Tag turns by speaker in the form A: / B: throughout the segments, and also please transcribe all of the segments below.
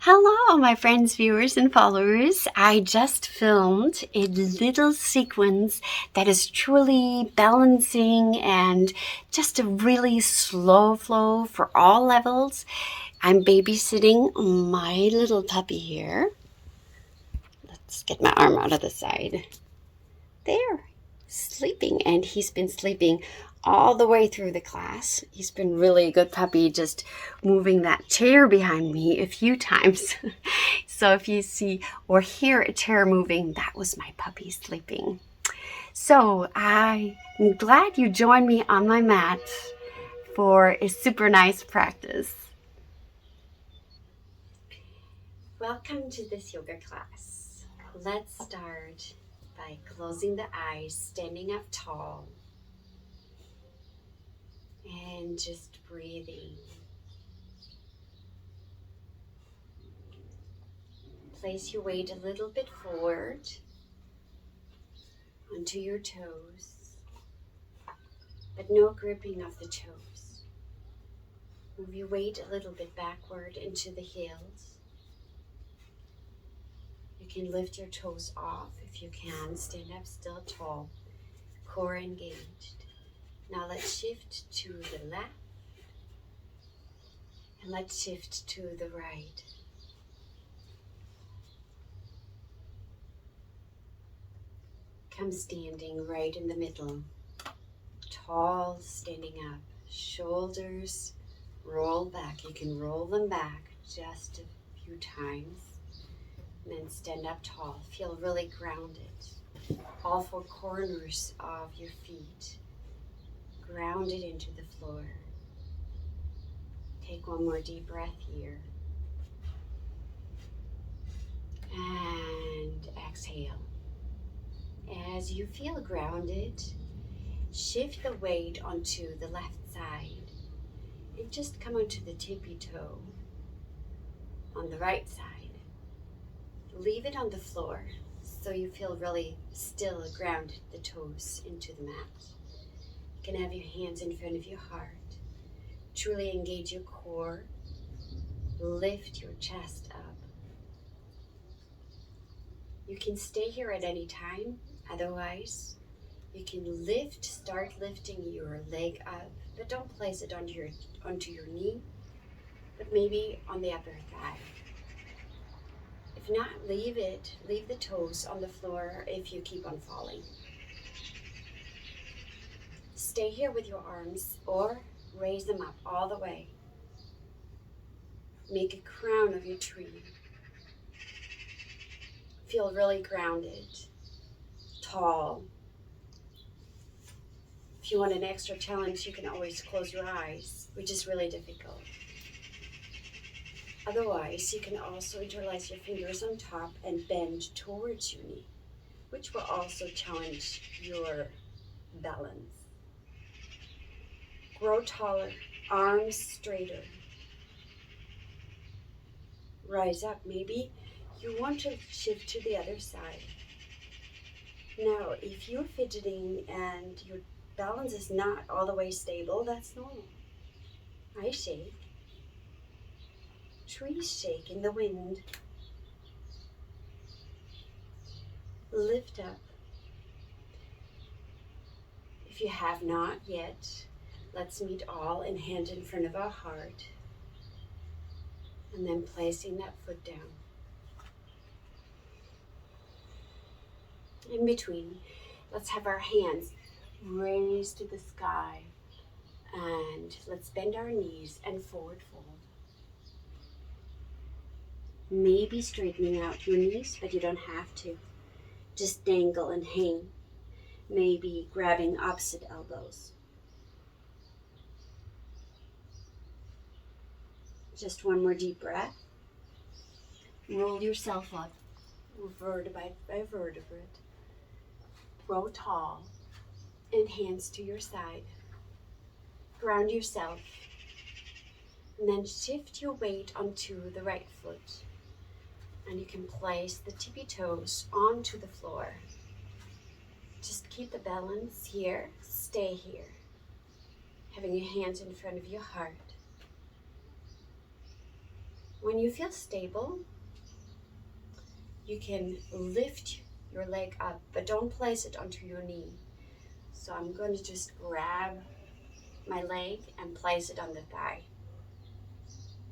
A: Hello, my friends, viewers, and followers. I just filmed a little sequence that is truly balancing and just a really slow flow for all levels. I'm babysitting my little puppy here. Let's get my arm out of the side. There, sleeping, and he's been sleeping all the way through the class. He's been really a good puppy, just moving that chair behind me a few times. So if you see or hear a chair moving, that was my puppy sleeping. So I'm glad you joined me on my mat for a super nice practice. Welcome to this yoga class. Let's start by closing the eyes, standing up tall, and just breathing. Place your weight a little bit forward onto your toes, but no gripping of the toes. Move your weight a little bit backward into the heels. You can lift your toes off if you can. Stand up still tall, core engaged. Now let's shift to the left and let's shift to the right. Come standing right in the middle. Tall, standing up. Shoulders roll back. You can roll them back just a few times. And then stand up tall. Feel really grounded. All four corners of your feet grounded into the floor. Take one more deep breath here. And exhale. As you feel grounded, shift the weight onto the left side and just come onto the tippy toe on the right side. Leave it on the floor so you feel really still, grounded the toes into the mat. You can have your hands in front of your heart. Truly engage your core. Lift your chest up. You can stay here at any time. Otherwise, you can start lifting your leg up, but don't place it onto your knee, but maybe on the upper thigh. If not, leave the toes on the floor if you keep on falling. Stay here with your arms or raise them up all the way. Make a crown of your tree. Feel really grounded, tall. If you want an extra challenge, you can always close your eyes, which is really difficult. Otherwise, you can also interlace your fingers on top and bend towards your knee, which will also challenge your balance. Grow taller, arms straighter. Rise up. Maybe you want to shift to the other side. Now, if you're fidgeting and your balance is not all the way stable, that's normal. I shake. Trees shake in the wind. Lift up. If you have not yet, let's meet all in hand in front of our heart. And then placing that foot down. In between, let's have our hands raised to the sky. And let's bend our knees and forward fold. Maybe straightening out your knees, but you don't have to. Just dangle and hang. Maybe grabbing opposite elbows. Just one more deep breath. Roll yourself up, vertebrae by vertebrae. Grow tall and hands to your side. Ground yourself. And then shift your weight onto the right foot. And you can place the tippy toes onto the floor. Just keep the balance here. Stay here. Having your hands in front of your heart. When you feel stable, you can lift your leg up, but don't place it onto your knee. So I'm going to just grab my leg and place it on the thigh.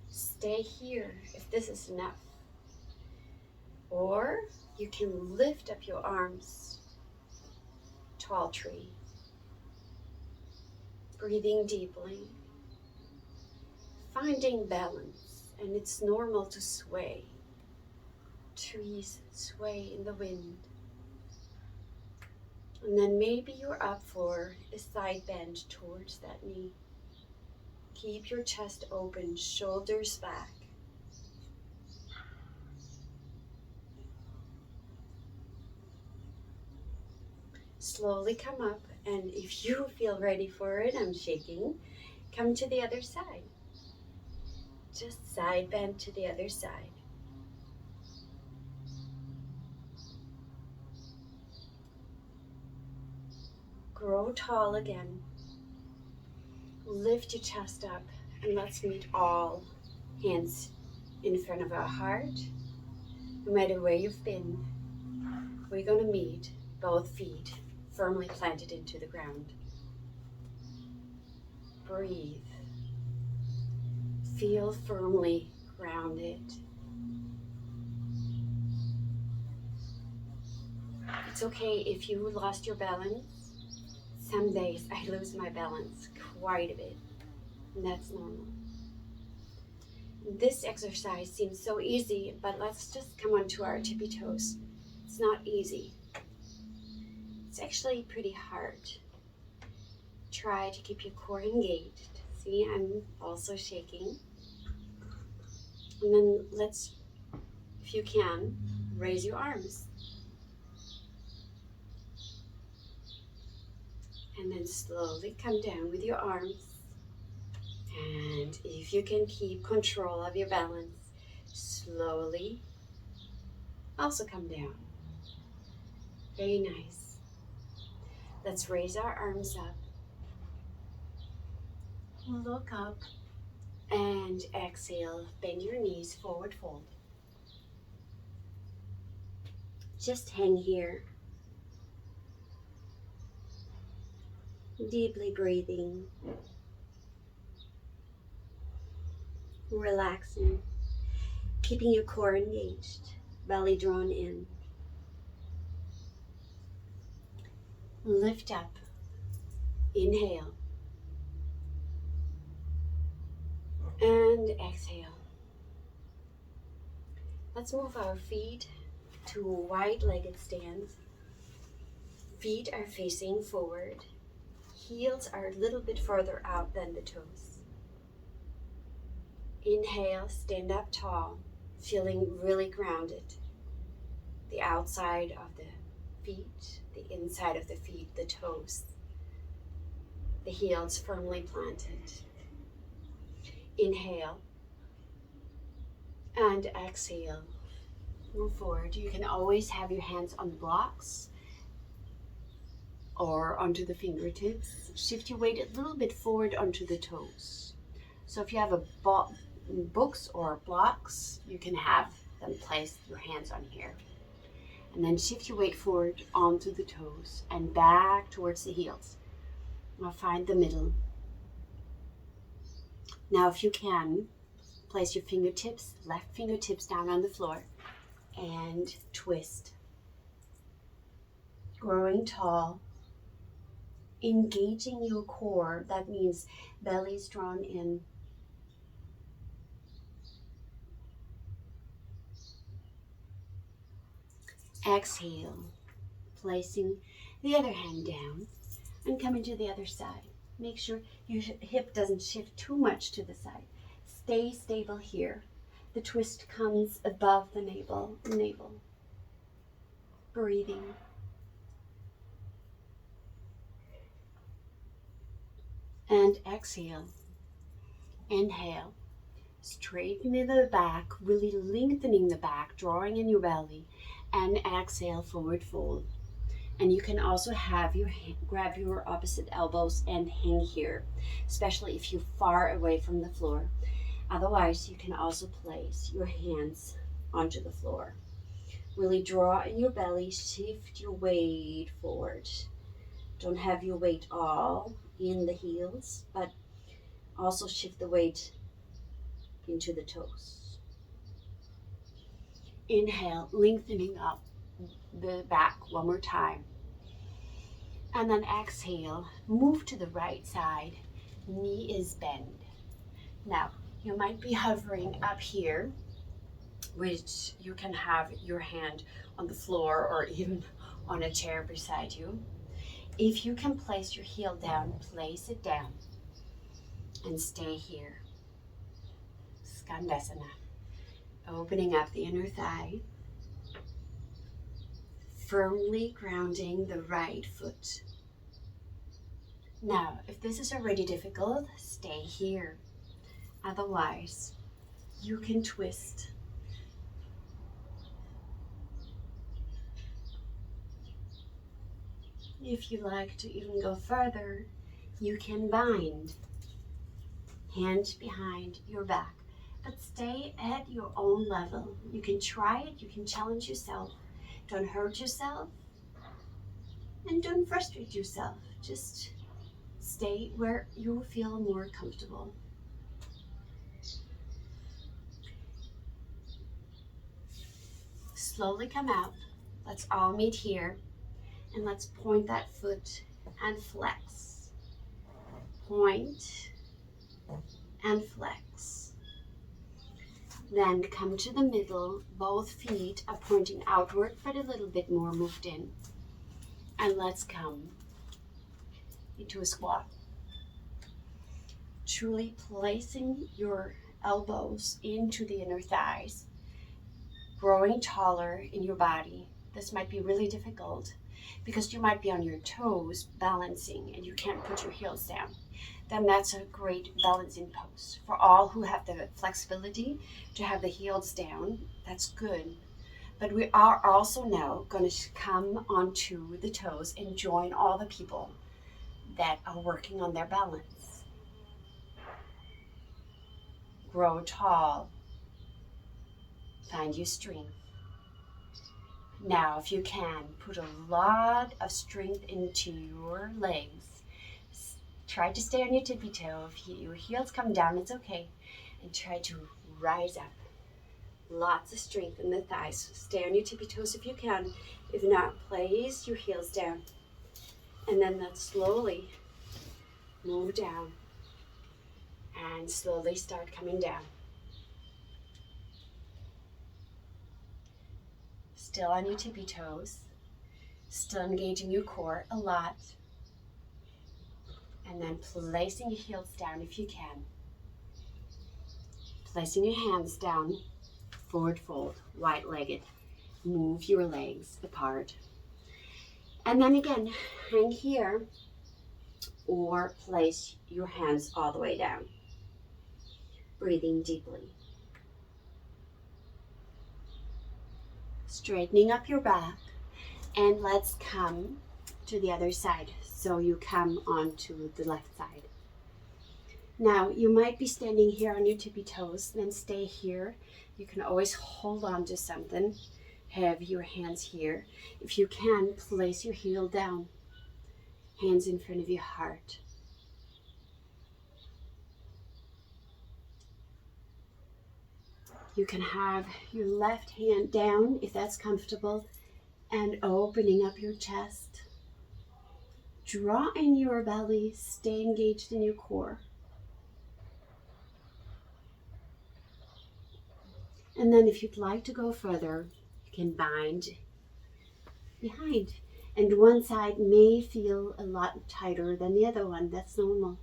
A: Stay here if this is enough. Or you can lift up your arms, tall tree. Breathing deeply, finding balance, and it's normal to sway. Trees sway in the wind. And then maybe you're up for a side bend towards that knee. Keep your chest open, shoulders back. Slowly come up, and if you feel ready for it, I'm shaking, come to the other side. Just side bend to the other side. Grow tall again. Lift your chest up, and let's meet all hands in front of our heart. No matter where you've been, we're going to meet both feet firmly planted into the ground. Breathe. Feel firmly grounded. It's okay if you lost your balance. Some days I lose my balance quite a bit, and that's normal. This exercise seems so easy, but let's just come onto our tippy toes. It's not easy. It's actually pretty hard. Try to keep your core engaged. See, I'm also shaking. And then let's, if you can, raise your arms. And then slowly come down with your arms. And if you can keep control of your balance, slowly also come down. Very nice. Let's raise our arms up. Look up and exhale. Bend your knees, forward fold. Just hang here. Deeply breathing. Relaxing. Keeping your core engaged. Belly drawn in. Lift up. Inhale. And exhale. Let's move our feet to wide-legged stands. Feet are facing forward. Heels are a little bit further out than the toes. Inhale, stand up tall, feeling really grounded. The outside of the feet, the inside of the feet, the toes. The heels firmly planted. Inhale and exhale. Move forward. You can always have your hands on the blocks or onto the fingertips. Shift your weight a little bit forward onto the toes. So if you have books or blocks, you can have them place your hands on here. And then shift your weight forward onto the toes and back towards the heels. Now find the middle. Now if you can, place your fingertips, left fingertips down on the floor and twist. Growing tall, engaging your core. That means belly's drawn in. Exhale, placing the other hand down and coming to the other side. Make sure your hip doesn't shift too much to the side. Stay stable here. The twist comes above the navel. Breathing. And exhale. Inhale. Straightening the back, really lengthening the back, drawing in your belly. And exhale, forward fold. And you can also have grab your opposite elbows and hang here, especially if you're far away from the floor. Otherwise, you can also place your hands onto the floor. Really draw in your belly, shift your weight forward. Don't have your weight all in the heels, but also shift the weight into the toes. Inhale, lengthening up the back one more time. And then exhale, move to the right side, knee is bent. Now, you might be hovering up here, which you can have your hand on the floor or even on a chair beside you. If you can place your heel down, place it down and stay here. Skandasana, opening up the inner thigh, firmly grounding the right foot. Now, if this is already difficult, stay here. Otherwise, you can twist. If you like to even go further, you can bind. Hand behind your back, but stay at your own level. You can try it, you can challenge yourself. Don't hurt yourself and don't frustrate yourself. Just stay where you feel more comfortable. Slowly come out. Let's all meet here and let's point that foot and flex. Point and flex. Then come to the middle. Both feet are pointing outward, but a little bit more moved in. And let's come into a squat. Truly placing your elbows into the inner thighs, growing taller in your body. This might be really difficult because you might be on your toes balancing and you can't put your heels down. Then that's a great balancing pose. For all who have the flexibility to have the heels down, that's good. But we are also now going to come onto the toes and join all the people that are working on their balance. Grow tall. Find your strength. Now, if you can, put a lot of strength into your legs. Try to stay on your tippy toe. If your heels come down, it's okay. And try to rise up. Lots of strength in the thighs. Stay on your tippy toes if you can. If not, place your heels down. And then let's slowly move down. And slowly start coming down. Still on your tippy toes. Still engaging your core a lot. And then placing your heels down if you can. Placing your hands down, forward fold, wide-legged. Move your legs apart. And then again, hang here or place your hands all the way down. Breathing deeply. Straightening up your back. And let's come to the other side. So you come onto the left side. Now, you might be standing here on your tippy toes, then stay here. You can always hold on to something. Have your hands here. If you can, place your heel down. Hands in front of your heart. You can have your left hand down if that's comfortable and opening up your chest. Draw in your belly, stay engaged in your core. And then if you'd like to go further, you can bind behind. And one side may feel a lot tighter than the other one. That's normal.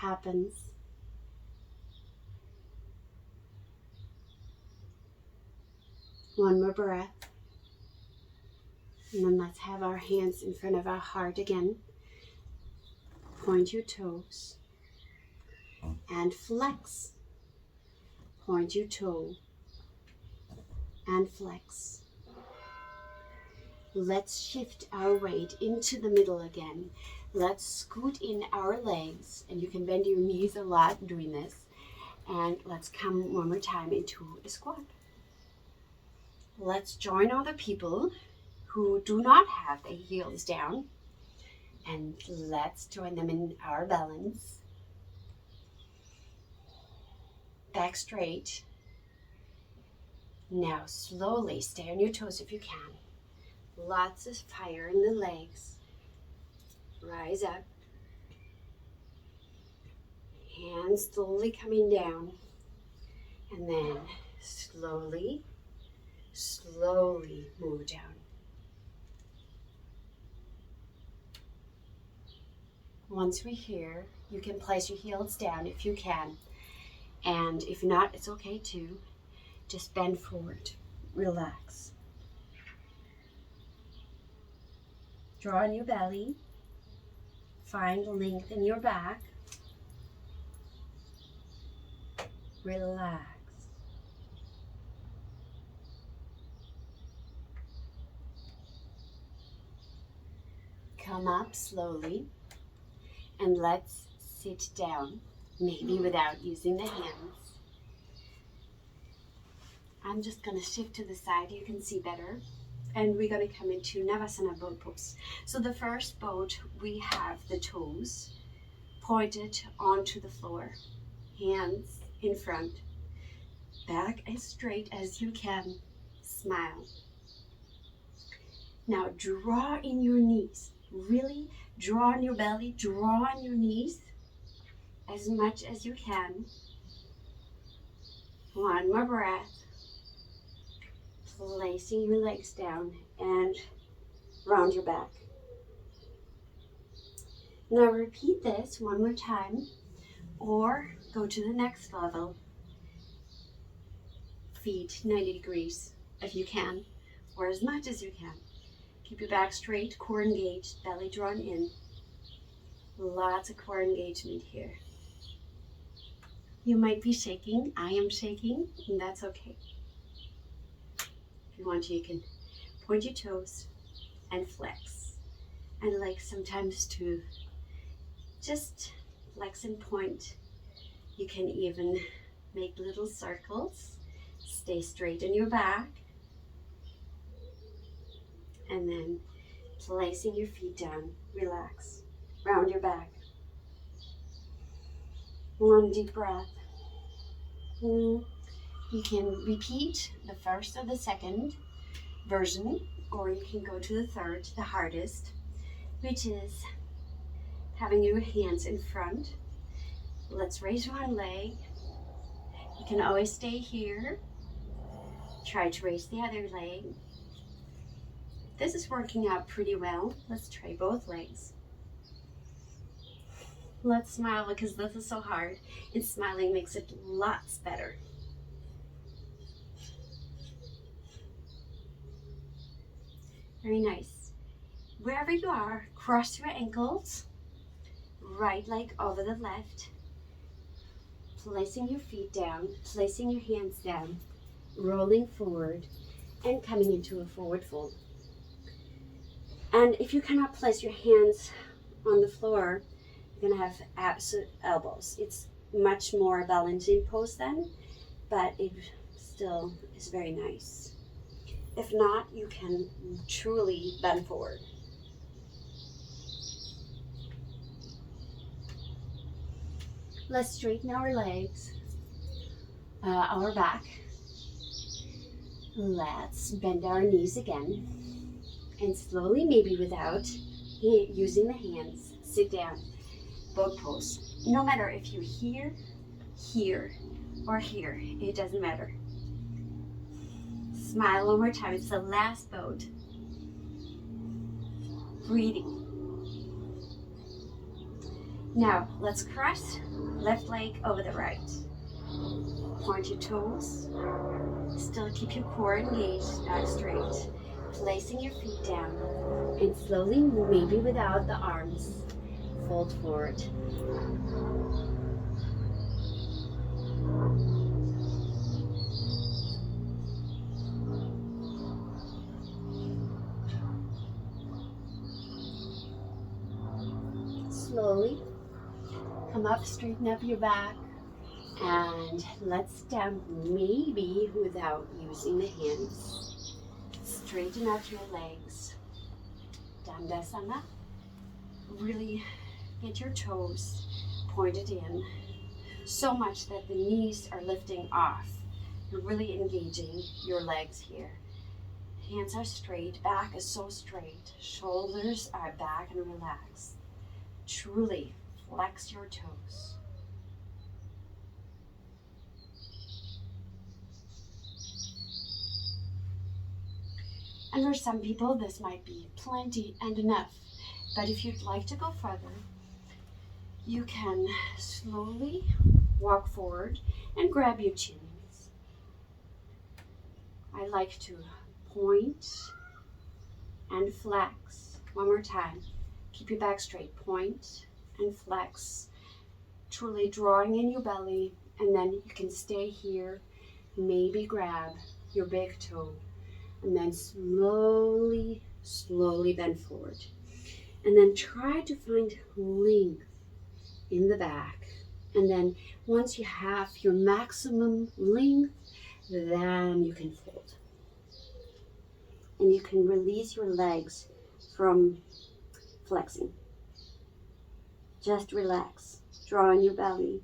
A: Happens. One more breath. And then let's have our hands in front of our heart again. Point your toes. And flex. Point your toe. And flex. Let's shift our weight into the middle again. Let's scoot in our legs. And you can bend your knees a lot doing this. And let's come one more time into a squat. Let's join other people who do not have their heels down, and let's join them in our balance. Back straight. Now slowly stay on your toes if you can. Lots of fire in the legs. Rise up. Hands slowly coming down. And then slowly move down. Once we're here, you can place your heels down if you can. And if not, it's okay too. Just bend forward. Relax. Draw on your belly. Find length in your back. Relax. Come up slowly and let's sit down, maybe without using the hands. I'm just going to shift to the side, you can see better. And we're going to come into Navasana boat pose. So the first boat, we have the toes pointed onto the floor, hands in front, back as straight as you can, smile. Now draw in your knees, really draw on your belly, draw on your knees as much as you can. One more breath. Placing your legs down and round your back. Now repeat this one more time or go to the next level. Feet 90 degrees if you can, or as much as you can. Keep your back straight, core engaged, belly drawn in. Lots of core engagement here. You might be shaking. I am shaking, and that's okay. If you want to, you can point your toes and flex. I like sometimes to just flex and point. You can even make little circles. Stay straight in your back. And then placing your feet down. Relax. Round your back. One deep breath. You can repeat the first or the second version, or you can go to the third, the hardest, which is having your hands in front. Let's raise one leg. You can always stay here. Try to raise the other leg. This is working out pretty well. Let's try both legs. Let's smile because this is so hard, and smiling makes it lots better. Very nice. Wherever you are, cross your ankles, right leg over the left, placing your feet down, placing your hands down, rolling forward, and coming into a forward fold. And if you cannot place your hands on the floor, you're going to have abs elbows. It's much more balancing pose then, but it still is very nice. If not, you can truly bend forward. Let's straighten our legs, our back. Let's bend our knees again. And slowly, maybe without using the hands, sit down. Boat pose. No matter if you're here, here, or here, it doesn't matter. Smile one more time. It's the last boat. Breathing. Now, let's cross left leg over the right. Point your toes. Still keep your core engaged, back straight. Placing your feet down. And slowly, maybe without the arms, fold forward. Slowly come up, straighten up your back, And let's stand maybe without using the hands. Straighten out your legs. Dandasana. Really get your toes pointed in so much that the knees are lifting off. You're really engaging your legs here. Hands are straight, back is so straight. Shoulders are back and relaxed. Truly flex your toes. And for some people, this might be plenty and enough. But if you'd like to go further, you can slowly walk forward and grab your chins. I like to point and flex. One more time. Keep your back straight. Point and flex. Truly drawing in your belly, and then you can stay here. Maybe grab your big toe, and then slowly, slowly bend forward. And then try to find length in the back. And then once you have your maximum length, then you can fold. And you can release your legs from flexing. Just relax. Draw in your belly.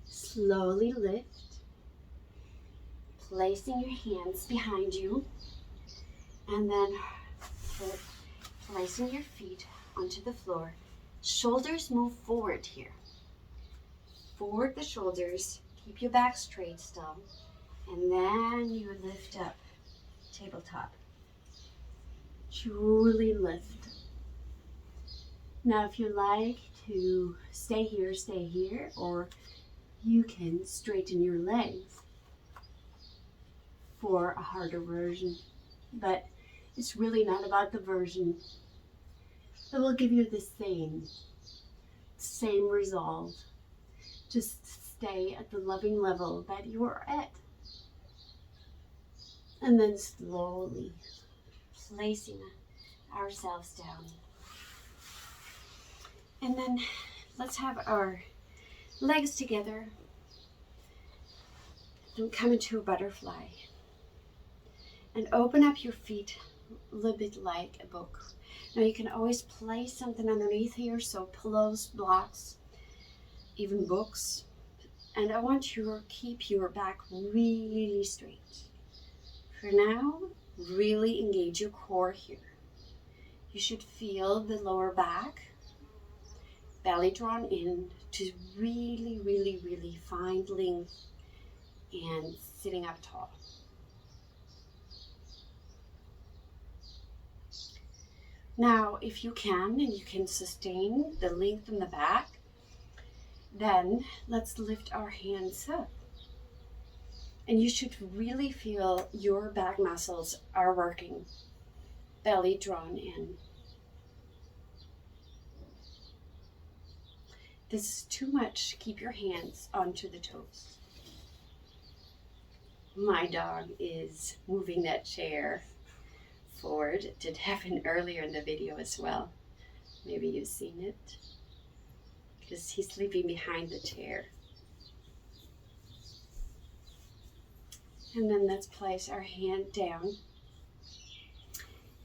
A: Slowly lift, placing your hands behind you, and then placing your feet onto the floor. Shoulders move forward here. Forward the shoulders, keep your back straight still, and then you lift up, tabletop. Truly lift. Now if you like to stay here, or you can straighten your legs for a harder version. But it's really not about the version. It will give you the same resolve. Just stay at the loving level that you are at. And then slowly placing ourselves down. And then let's have our legs together and come into a butterfly. And open up your feet a little bit like a book. Now you can always place something underneath here, so pillows, blocks, even books. And I want you to keep your back really straight. For now, really engage your core here. You should feel the lower back, belly drawn in to really find length and sitting up tall. Now, if you can, and you can sustain the length in the back, then let's lift our hands up. And you should really feel your back muscles are working. Belly drawn in. This is too much. Keep your hands onto the toes. My dog is moving that chair forward. It did happen earlier in the video as well. Maybe you've seen it. Because he's sleeping behind the chair. And then let's place our hand down.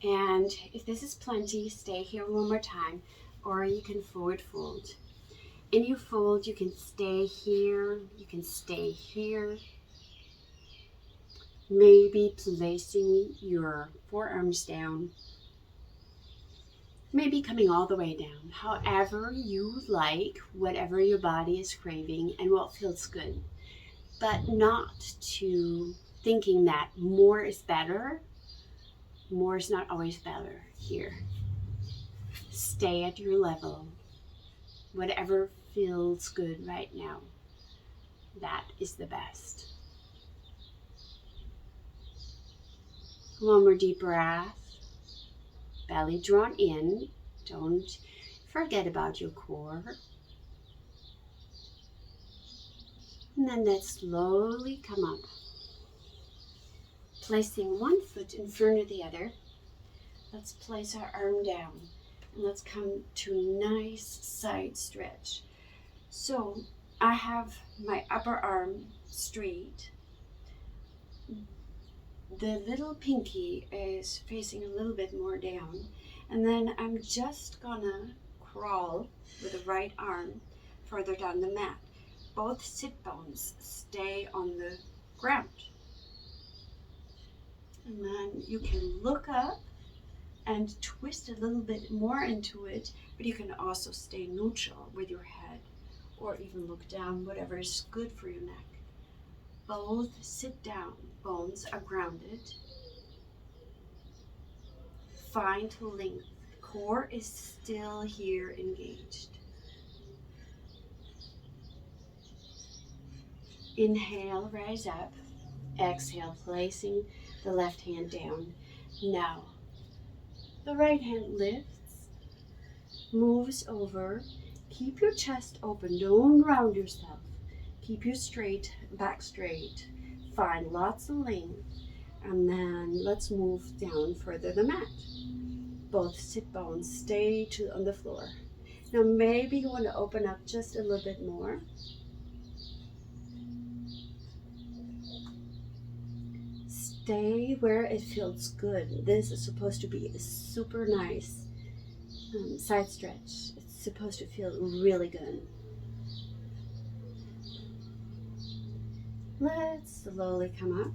A: And if this is plenty, stay here one more time. Or you can forward fold. And you fold, you can stay here, you can stay here. Maybe placing your forearms down. Maybe coming all the way down. However you like, whatever your body is craving and what feels good. But not to thinking that more is better. More is not always better here. Stay at your level. Whatever feels good right now. That is the best. One more deep breath. Belly drawn in. Don't forget about your core. And then let's slowly come up. Placing one foot in front of the other. Let's place our arm down. And let's come to nice side stretch. So I have my upper arm straight. The little pinky is facing a little bit more down. And then I'm just gonna crawl with the right arm further down the mat. Both sit bones stay on the ground. And then you can look up and twist a little bit more into it, but you can also stay neutral with your head or even look down, whatever is good for your neck. Both sit down bones are grounded. Find length. Core is still here engaged. Inhale, rise up. Exhale, placing the left hand down. Now, the right hand lifts, moves over. Keep your chest open. Don't round yourself. Keep you straight, back straight. Find lots of length. And then let's move down further the mat. Both sit bones stay on the floor. Now maybe you want to open up just a little bit more. Stay where it feels good. This is supposed to be a super nice side stretch. It's supposed to feel really good. Let's slowly come up.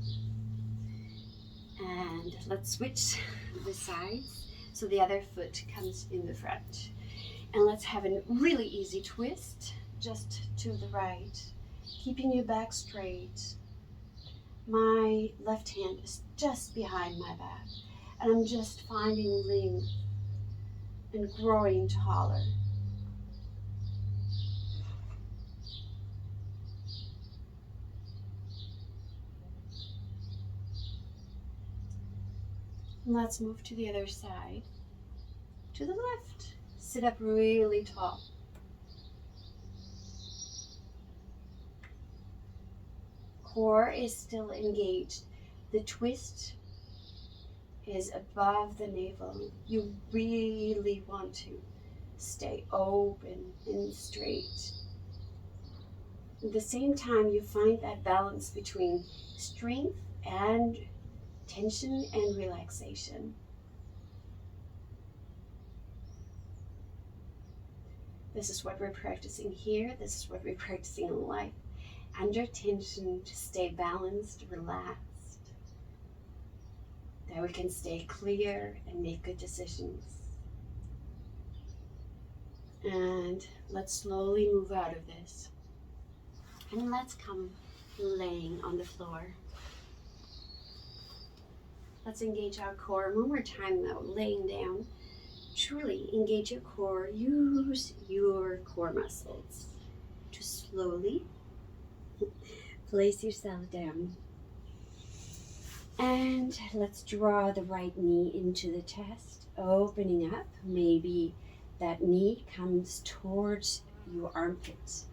A: And let's switch the sides so the other foot comes in the front. And let's have a really easy twist just to the right, keeping your back straight. My left hand is just behind my back, and I'm just finding length and growing taller. And let's move to the other side, to the left. Sit up really tall. Core is still engaged. The twist is above the navel. You really want to stay open and straight. At the same time, you find that balance between strength and tension and relaxation. This is what we're practicing here. This is what we're practicing in life. Under tension, to stay balanced, relaxed, that we can stay clear and make good decisions. And let's slowly move out of this. And let's come laying on the floor. Let's engage our core. One more time though, laying down. Truly engage your core. Use your core muscles to slowly place yourself down. And let's draw the right knee into the chest, opening up. Maybe that knee comes towards your armpit.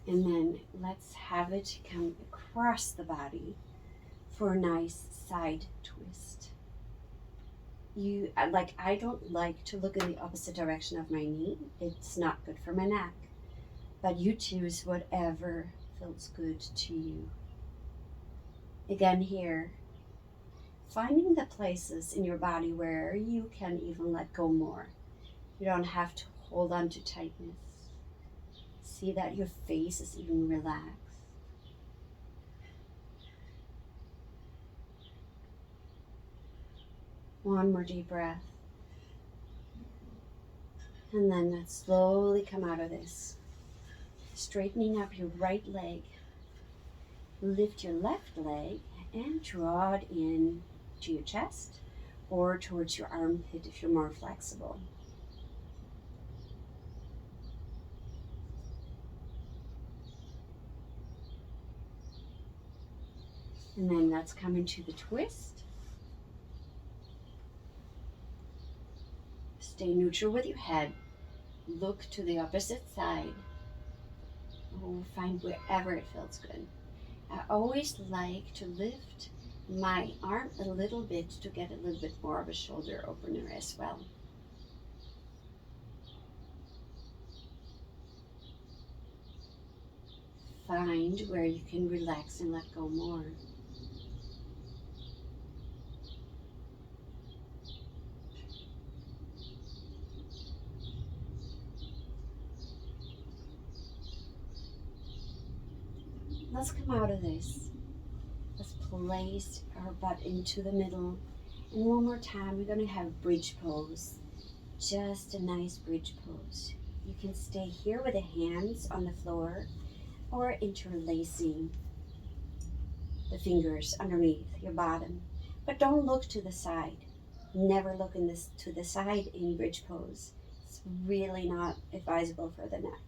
A: And then let's have it come across the body for a nice side twist. I don't like to look in the opposite direction of my knee. It's not good for my neck. But you choose whatever feels good to you. Again here, finding the places in your body where you can even let go more. You don't have to hold on to tightness. See that your face is even relaxed. One more deep breath. And then let's slowly come out of this. Straightening up your right leg. Lift your left leg and draw it in to your chest or towards your armpit if you're more flexible. And then let's come into the twist. Stay neutral with your head. Look to the opposite side. Find wherever it feels good. I always like to lift my arm a little bit to get a little bit more of a shoulder opener as well. Find where you can relax and let go more. Let's come out of this. Let's place our butt into the middle. And one more time, we're going to have bridge pose. Just a nice bridge pose. You can stay here with the hands on the floor or interlacing the fingers underneath your bottom. But don't look to the side. Never look to the side in bridge pose. It's really not advisable for the neck.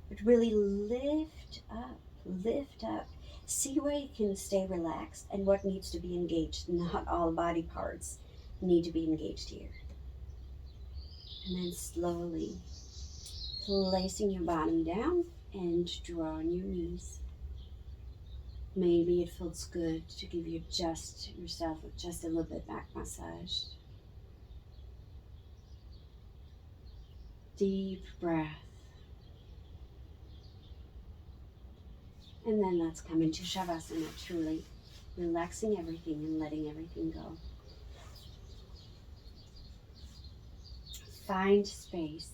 A: But really lift up, lift up. See where you can stay relaxed and what needs to be engaged. Not all body parts need to be engaged here. And then slowly placing your bottom down and drawing your knees. Maybe it feels good to give yourself just a little bit back massage. Deep breath. And then let's come into Shavasana, truly relaxing everything and letting everything go. Find space.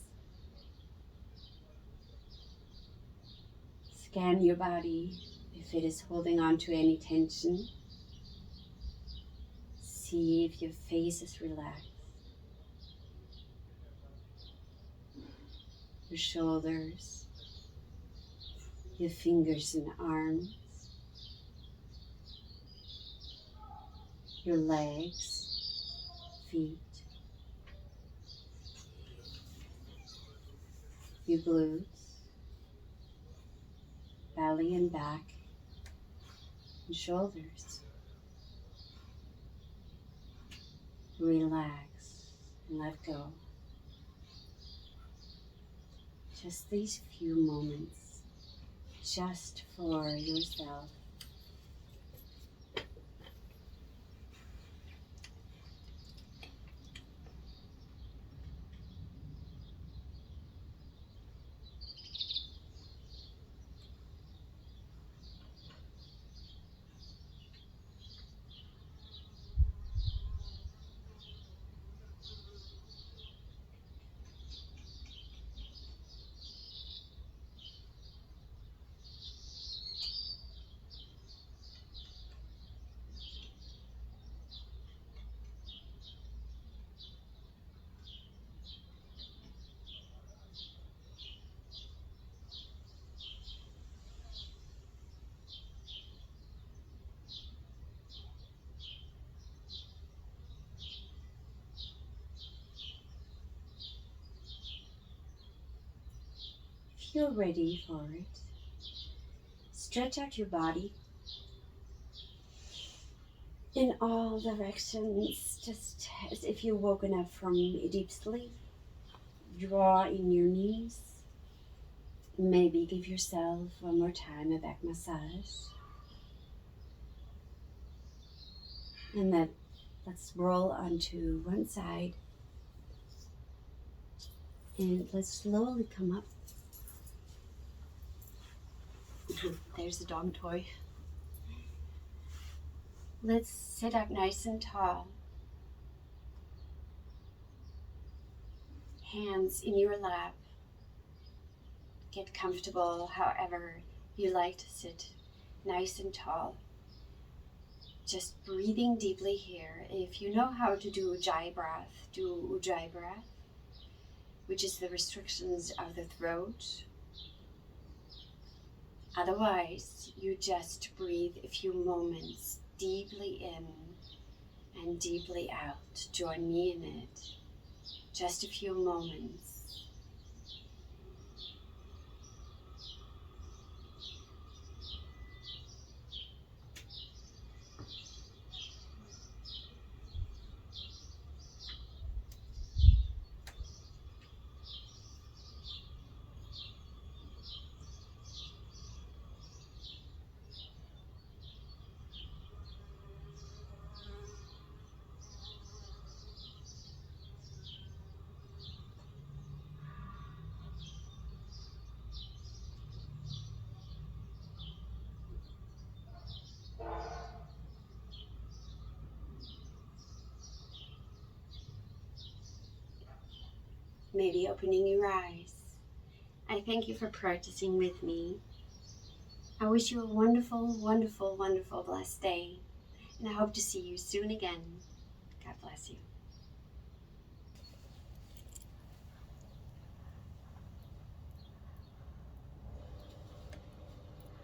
A: Scan your body if it is holding on to any tension. See if your face is relaxed. Your shoulders, your fingers and arms, your legs, feet, your glutes, belly and back, and shoulders. Relax and let go. Just these few moments, just for yourself. If you're ready for it, stretch out your body in all directions, just as if you're woken up from a deep sleep. Draw in your knees. Maybe give yourself one more time a back massage. And then let's roll onto one side. And let's slowly come up. There's the dog toy. Let's sit up nice and tall. Hands in your lap. Get comfortable however you like to sit, nice and tall. Just breathing deeply here. If you know how to do Ujjayi breath, do Ujjayi breath, which is the restrictions of the throat. Otherwise, you just breathe a few moments deeply in and deeply out. Join me in it. Just a few moments. maybe opening your eyes. I thank you for practicing with me. I wish you a wonderful, wonderful, wonderful, blessed day, and I hope to see you soon again. God bless you.